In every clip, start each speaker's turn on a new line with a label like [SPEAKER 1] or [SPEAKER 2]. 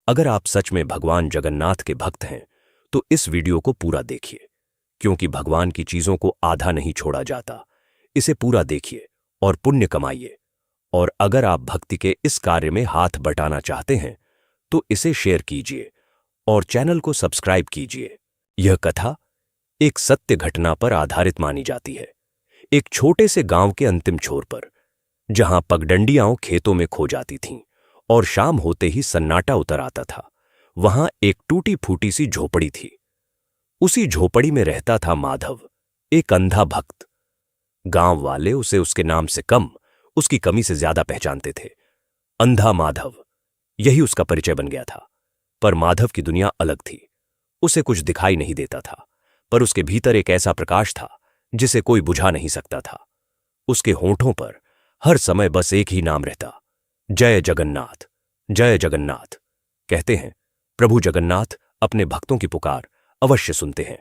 [SPEAKER 1] अगर आप सच में भगवान जगन्नाथ के भक्त हैं तो इस वीडियो को पूरा देखिए, क्योंकि भगवान की चीजों को आधा नहीं छोड़ा जाता। इसे पूरा देखिए और पुण्य कमाइए। और अगर आप भक्ति के इस कार्य में हाथ बटाना चाहते हैं तो इसे शेयर कीजिए और चैनल को सब्सक्राइब कीजिए। यह कथा एक सत्य घटना पर आधारित मानी जाती है। एक छोटे से गांव के अंतिम छोर पर, जहां पगडंडियां खेतों में खो जाती थीं और शाम होते ही सन्नाटा उतर आता था, वहां एक टूटी फूटी सी झोपड़ी थी। उसी झोपड़ी में रहता था माधव, एक अंधा भक्त। गांव वाले उसे उसके नाम से कम, उसकी कमी से ज्यादा पहचानते थे। अंधा माधव, यही उसका परिचय बन गया था। पर माधव की दुनिया अलग थी। उसे कुछ दिखाई नहीं देता था, पर उसके भीतर एक ऐसा प्रकाश था जिसे कोई बुझा नहीं सकता था। उसके होंठों पर हर समय बस एक ही नाम रहता, जय जगन्नाथ, जय जगन्नाथ। कहते हैं प्रभु जगन्नाथ अपने भक्तों की पुकार अवश्य सुनते हैं।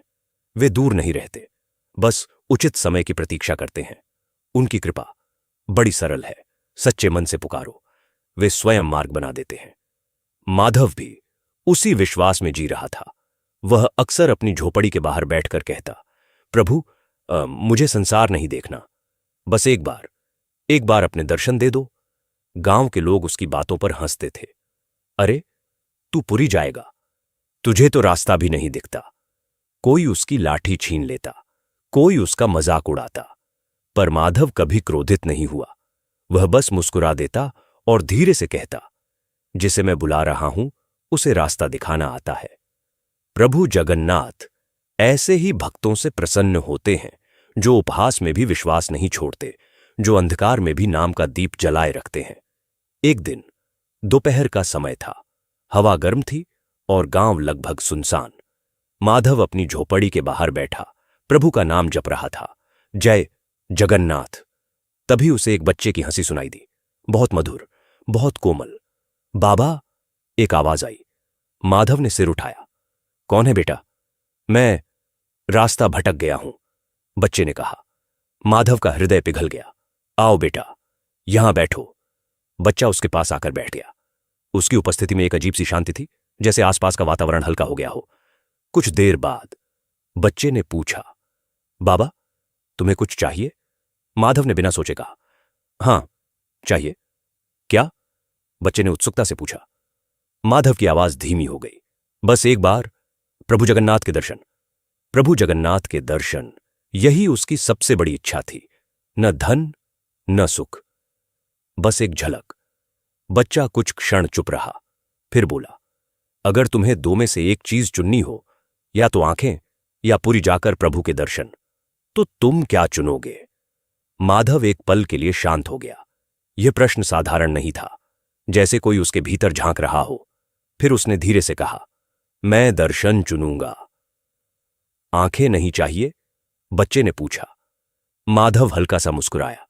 [SPEAKER 1] वे दूर नहीं रहते, बस उचित समय की प्रतीक्षा करते हैं। उनकी कृपा बड़ी सरल है, सच्चे मन से पुकारो, वे स्वयं मार्ग बना देते हैं। माधव भी उसी विश्वास में जी रहा था। वह अक्सर अपनी झोपड़ी के बाहर बैठकर कहता, प्रभु मुझे संसार नहीं देखना, बस एक बार अपने दर्शन दे दो। गांव के लोग उसकी बातों पर हंसते थे। अरे तू पुरी जाएगा, तुझे तो रास्ता भी नहीं दिखता। कोई उसकी लाठी छीन लेता, कोई उसका मजाक उड़ाता, पर माधव कभी क्रोधित नहीं हुआ। वह बस मुस्कुरा देता और धीरे से कहता, जिसे मैं बुला रहा हूं उसे रास्ता दिखाना आता है। प्रभु जगन्नाथ ऐसे ही भक्तों से प्रसन्न होते हैं जो उपहास में भी विश्वास नहीं छोड़ते, जो अंधकार में भी नाम का दीप जलाए रखते हैं। एक दिन दोपहर का समय था। हवा गर्म थी और गांव लगभग सुनसान। माधव अपनी झोपड़ी के बाहर बैठा प्रभु का नाम जप रहा था, जय जगन्नाथ। तभी उसे एक बच्चे की हंसी सुनाई दी, बहुत मधुर, बहुत कोमल। बाबा, एक आवाज आई। माधव ने सिर उठाया। कौन है बेटा? मैं रास्ता भटक गया हूं, बच्चे ने कहा। माधव का हृदय पिघल गया। आओ बेटा, यहां बैठो। बच्चा उसके पास आकर बैठ गया। उसकी उपस्थिति में एक अजीब सी शांति थी, जैसे आसपास का वातावरण हल्का हो गया हो। कुछ देर बाद बच्चे ने पूछा, बाबा तुम्हें कुछ चाहिए? माधव ने बिना सोचे कहा, हां चाहिए। क्या? बच्चे ने उत्सुकता से पूछा। माधव की आवाज धीमी हो गई। बस एक बार प्रभु जगन्नाथ के दर्शन। प्रभु जगन्नाथ के दर्शन, यही उसकी सबसे बड़ी इच्छा थी। न धन न सुख, बस एक झलक। बच्चा कुछ क्षण चुप रहा, फिर बोला, अगर तुम्हें दो में से एक चीज चुननी हो, या तो आंखें या पूरी जाकर प्रभु के दर्शन, तो तुम क्या चुनोगे? माधव एक पल के लिए शांत हो गया। यह प्रश्न साधारण नहीं था, जैसे कोई उसके भीतर झांक रहा हो। फिर उसने धीरे से कहा, मैं दर्शन चुनूंगा। आंखें नहीं चाहिए? बच्चे ने पूछा। माधव हल्का सा मुस्कुराया।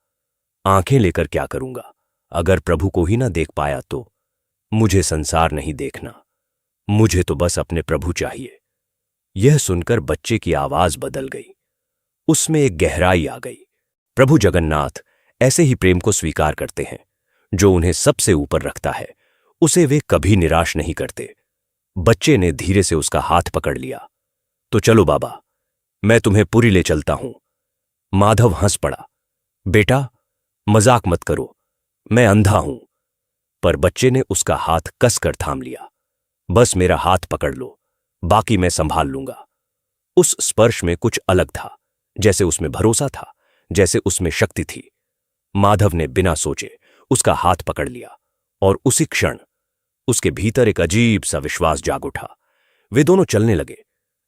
[SPEAKER 1] आंखें लेकर क्या करूंगा? अगर प्रभु को ही ना देख पाया तो? मुझे संसार नहीं देखना, मुझे तो बस अपने प्रभु चाहिए। यह सुनकर बच्चे की आवाज बदल गई। उसमें एक गहराई आ गई। प्रभु जगन्नाथ ऐसे ही प्रेम को स्वीकार करते हैं, जो उन्हें सबसे ऊपर रखता है। उसे वे कभी निराश नहीं करते। बच्चे ने धीरे से उसका हाथ पकड़ लिया। तो चलो बाबा, मैं तुम्हें पुरी ले चलता हूं। माधव हंस पड़ा। बेटा मजाक मत करो, मैं अंधा हूं। पर बच्चे ने उसका हाथ कसकर थाम लिया। बस मेरा हाथ पकड़ लो, बाकी मैं संभाल लूंगा। उस स्पर्श में कुछ अलग था, जैसे उसमें भरोसा था, जैसे उसमें शक्ति थी। माधव ने बिना सोचे उसका हाथ पकड़ लिया और उसी क्षण उसके भीतर एक अजीब सा विश्वास जाग उठा। वे दोनों चलने लगे।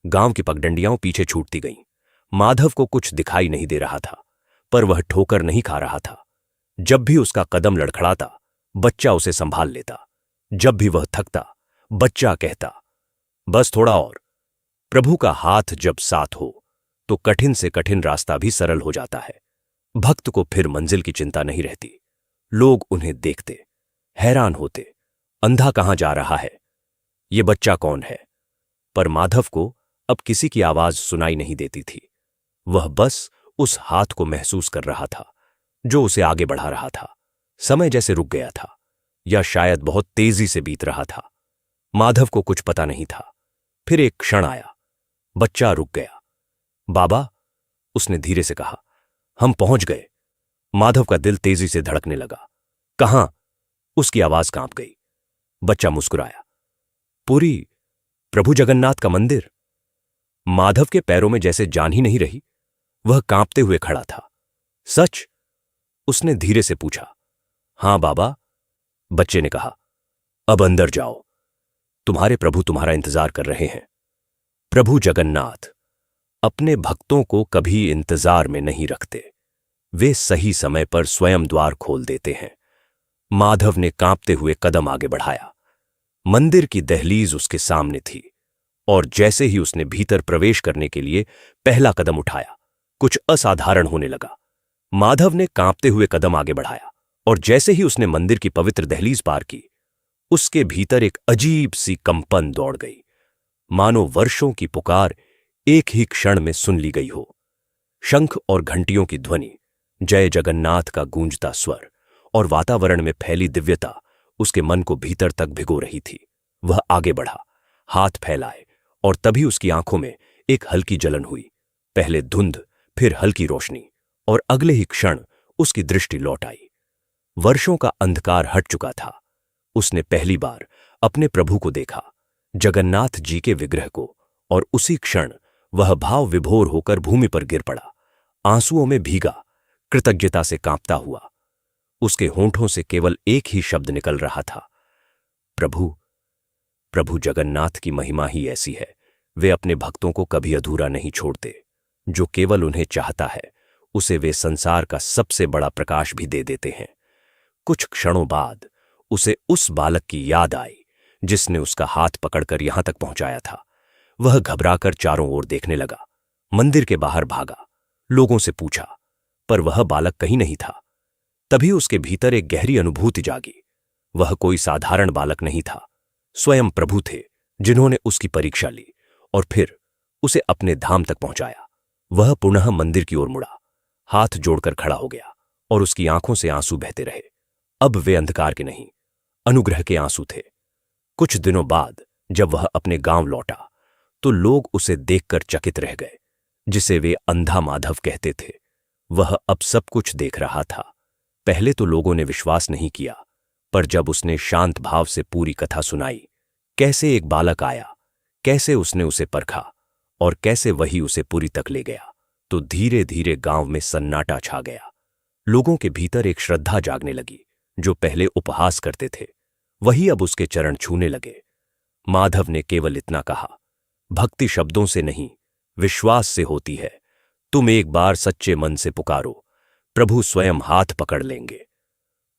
[SPEAKER 1] गांव की पगडंडियां पीछे छूटती गईं। माधव को कुछ दिखाई नहीं दे रहा था, पर वह ठोकर नहीं खा रहा था। जब भी उसका कदम लड़खड़ाता, बच्चा उसे संभाल लेता। जब भी वह थकता, बच्चा कहता, बस थोड़ा और। प्रभु का हाथ जब साथ हो तो कठिन से कठिन रास्ता भी सरल हो जाता है। भक्त को फिर मंजिल की चिंता नहीं रहती। लोग उन्हें देखते, हैरान होते, अंधा कहां जा रहा है, ये बच्चा कौन है? पर माधव को अब किसी की आवाज सुनाई नहीं देती थी। वह बस उस हाथ को महसूस कर रहा था जो उसे आगे बढ़ा रहा था। समय जैसे रुक गया था, या शायद बहुत तेजी से बीत रहा था। माधव को कुछ पता नहीं था। फिर एक क्षण आया, बच्चा रुक गया। बाबा, उसने धीरे से कहा, हम पहुंच गए। माधव का दिल तेजी से धड़कने लगा। कहां? उसकी आवाज कांप गई। बच्चा मुस्कुराया। पुरी, प्रभु जगन्नाथ का मंदिर। माधव के पैरों में जैसे जान ही नहीं रही। वह कांपते हुए खड़ा था। सच? उसने धीरे से पूछा। हां बाबा, बच्चे ने कहा। अब अंदर जाओ, तुम्हारे प्रभु तुम्हारा इंतजार कर रहे हैं। प्रभु जगन्नाथ अपने भक्तों को कभी इंतजार में नहीं रखते। वे सही समय पर स्वयं द्वार खोल देते हैं। माधव ने कांपते हुए कदम आगे बढ़ाया। मंदिर की दहलीज उसके सामने थी, और जैसे ही उसने भीतर प्रवेश करने के लिए पहला कदम उठाया, कुछ असाधारण होने लगा। माधव ने कांपते हुए कदम आगे बढ़ाया, और जैसे ही उसने मंदिर की पवित्र दहलीज पार की, उसके भीतर एक अजीब सी कंपन दौड़ गई, मानो वर्षों की पुकार एक ही क्षण में सुन ली गई हो। शंख और घंटियों की ध्वनि, जय जगन्नाथ का गूंजता स्वर और वातावरण में फैली दिव्यता उसके मन को भीतर तक भिगो रही थी। वह आगे बढ़ा, हाथ फैलाए, और तभी उसकी आंखों में एक हल्की जलन हुई। पहले धुंध, फिर हल्की रोशनी, और अगले ही क्षण उसकी दृष्टि लौट आई। वर्षों का अंधकार हट चुका था। उसने पहली बार अपने प्रभु को देखा, जगन्नाथ जी के विग्रह को, और उसी क्षण वह भाव विभोर होकर भूमि पर गिर पड़ा, आंसुओं में भीगा, कृतज्ञता से कांपता हुआ। उसके होंठों से केवल एक ही शब्द निकल रहा था, प्रभु। प्रभु जगन्नाथ की महिमा ही ऐसी है, वे अपने भक्तों को कभी अधूरा नहीं छोड़ते। जो केवल उन्हें चाहता है, उसे वे संसार का सबसे बड़ा प्रकाश भी दे देते हैं। कुछ क्षणों बाद उसे उस बालक की याद आई जिसने उसका हाथ पकड़कर यहां तक पहुंचाया था। वह घबराकर चारों ओर देखने लगा, मंदिर के बाहर भागा, लोगों से पूछा, पर वह बालक कहीं नहीं था। तभी उसके भीतर एक गहरी अनुभूति जागी। वह कोई साधारण बालक नहीं था, स्वयं प्रभु थे, जिन्होंने उसकी परीक्षा ली और फिर उसे अपने धाम तक पहुंचाया। वह पुनः मंदिर की ओर मुड़ा, हाथ जोड़कर खड़ा हो गया, और उसकी आंखों से आंसू बहते रहे। अब वे अंधकार के नहीं, अनुग्रह के आंसू थे। कुछ दिनों बाद जब वह अपने गांव लौटा, तो लोग उसे देखकर चकित रह गए। जिसे वे अंधा माधव कहते थे, वह अब सब कुछ देख रहा था। पहले तो लोगों ने विश्वास नहीं किया, पर जब उसने शांत भाव से पूरी कथा सुनाई, कैसे एक बालक आया, कैसे उसने उसे परखा, और कैसे वही उसे पुरी तक ले गया, तो धीरे धीरे गांव में सन्नाटा छा गया। लोगों के भीतर एक श्रद्धा जागने लगी। जो पहले उपहास करते थे, वही अब उसके चरण छूने लगे। माधव ने केवल इतना कहा, भक्ति शब्दों से नहीं, विश्वास से होती है। तुम एक बार सच्चे मन से पुकारो, प्रभु स्वयं हाथ पकड़ लेंगे।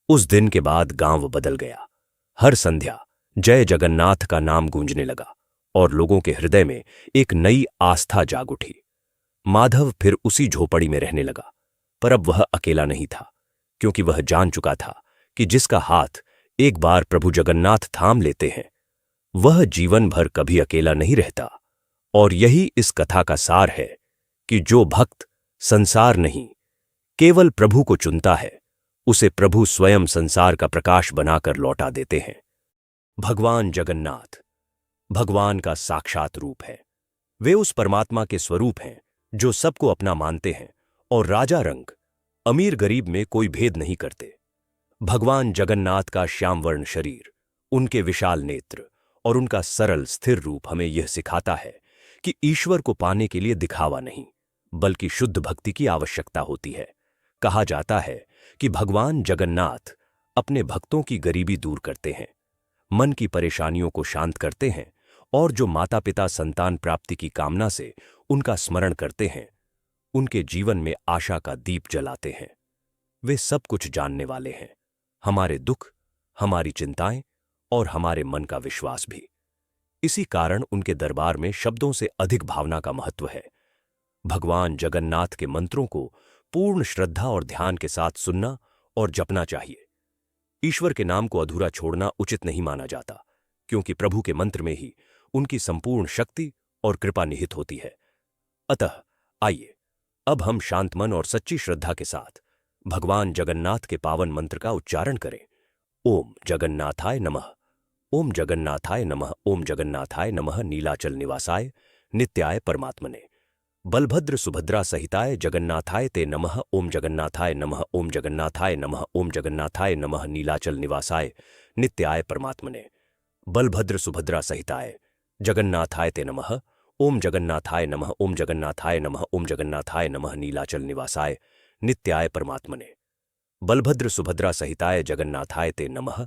[SPEAKER 1] उस दिन के बाद गांव बदल गया। हर संध्या जय जगन्नाथ का नाम गूंजने लगा, और लोगों के हृदय में एक नई आस्था जाग उठी। माधव फिर उसी झोपड़ी में रहने लगा, पर अब वह अकेला नहीं था, क्योंकि वह जान चुका था कि जिसका हाथ एक बार प्रभु जगन्नाथ थाम लेते हैं, वह जीवन भर कभी अकेला नहीं रहता। और यही इस कथा का सार है कि जो भक्त संसार नहीं, केवल प्रभु को चुनता है, उसे प्रभु स्वयं संसार का प्रकाश बनाकर लौटा देते हैं। भगवान जगन्नाथ भगवान का साक्षात रूप है। वे उस परमात्मा के स्वरूप हैं जो सबको अपना मानते हैं और राजा रंग, अमीर गरीब में कोई भेद नहीं करते। भगवान जगन्नाथ का श्यामवर्ण शरीर, उनके विशाल नेत्र और उनका सरल स्थिर रूप हमें यह सिखाता है कि ईश्वर को पाने के लिए दिखावा नहीं, बल्कि शुद्ध भक्ति की आवश्यकता होती है। कहा जाता है कि भगवान जगन्नाथ अपने भक्तों की गरीबी दूर करते हैं, मन की परेशानियों को शांत करते हैं, और जो माता पिता संतान प्राप्ति की कामना से उनका स्मरण करते हैं, उनके जीवन में आशा का दीप जलाते हैं। वे सब कुछ जानने वाले हैं, हमारे दुख, हमारी चिंताएं और हमारे मन का विश्वास भी। इसी कारण उनके दरबार में शब्दों से अधिक भावना का महत्व है। भगवान जगन्नाथ के मंत्रों को पूर्ण श्रद्धा और ध्यान के साथ सुनना और जपना चाहिए। ईश्वर के नाम को अधूरा छोड़ना उचित नहीं माना जाता, क्योंकि प्रभु के मंत्र में ही उनकी संपूर्ण शक्ति और कृपा निहित होती है। अतः आइए अब हम शांत मन और सच्ची श्रद्धा के साथ भगवान जगन्नाथ के पावन मंत्र का उच्चारण करें। ओम जगन्नाथाय नमः। ओम जगन्नाथाय नमः। ओम जगन्नाथाय नमः। नीलाचल निवासाय नित्याय परमात्मने। बलभद्र सुभद्रा सहिताय जगन्नाथाय ते नमः। ओम जगन्नाथाय नमः। ओम जगन्नाथाय नमः। ओम जगन्नाथाय नमः। नीलाचल निवासाय नित्याय परमात्मने। बलभद्र सुभद्रा सहिताय जगन्नाथाय ते नमः। ओम जगन्नाथाय नमः। ओम जगन्नाथाय नमः। ओम जगन्नाथाय नमः। नीलाचल निवासाय नित्याय परमात्मने। बलभद्र सुभद्रा सहिताय जगन्नाथाय ते नमः।